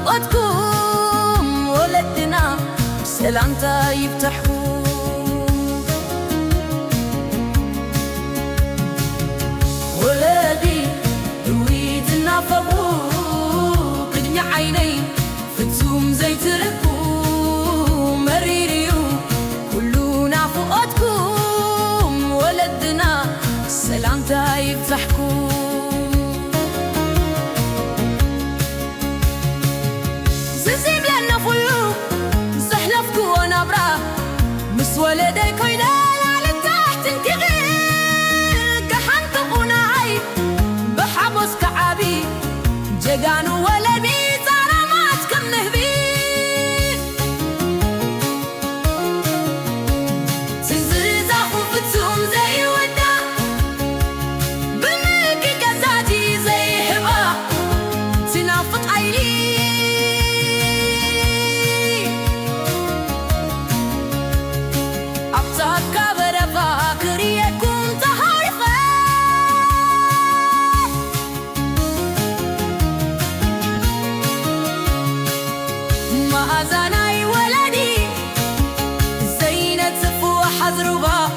فؤادكم ولدنا سلامتا يفتحوا ولدي رويت النافقوا قدني عيني فتوم زي تركوا مريريو كلنا فؤادكم ولدنا سلامتا يفتحكم زي بلنا فلو زحلفكو وانا برا مس ولدي كوينا على تحت انكغير كحنطقونا عيب بحبس كعبي جقانو ولدي صارمات كم نهبي تزرزاقو فتوم زي ودا بالملكي قزاتي زي حبا تنافط عيني مأذناي ولدي زينة صفو حضربا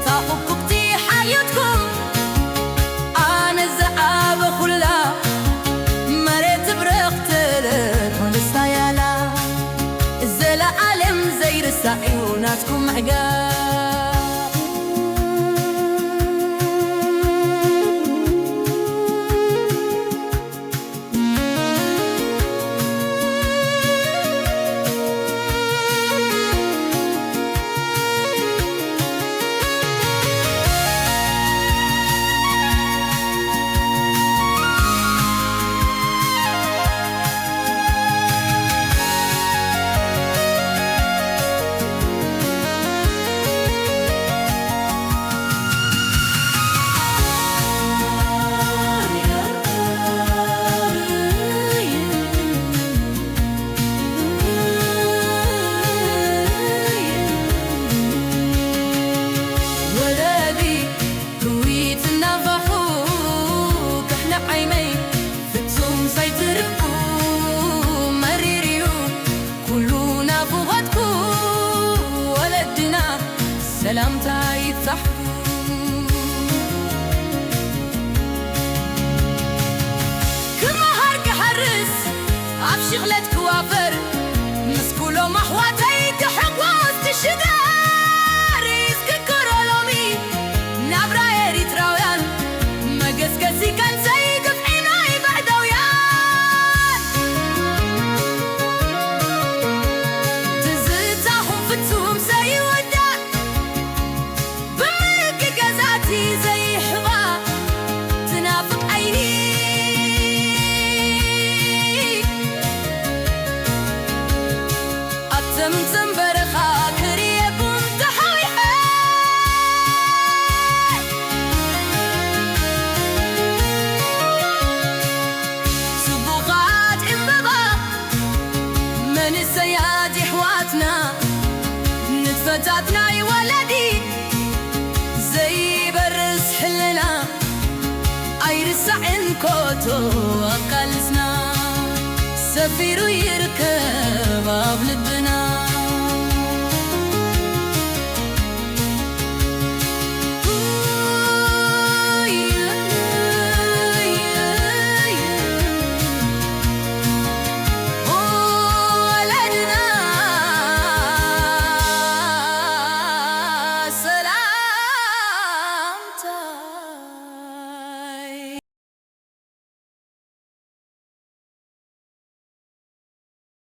تحققتي حياتكم أنا الزعاب خلا مريت برقت ونستايلا الزلا عالم زي رسائي وناسكم عقاب سلامتا يفتحكم كل نهار كحرس عف شغلة كوافر مسكولو محواتي تحقوز تشدار يسككر علومي نابرا إريتراويان مقسكسي كان سيقف عيناي بعدويان تزتاهم فتوهم سي زي حبا تنافق عيني أتمتم برخا كريبون تحوي سبوغات إمبابا من السياد حواتنا نتفتاتنا يولدي زي برس حلنا أيرسع كوتو أقلسنا سفيرو يركب أبلبنا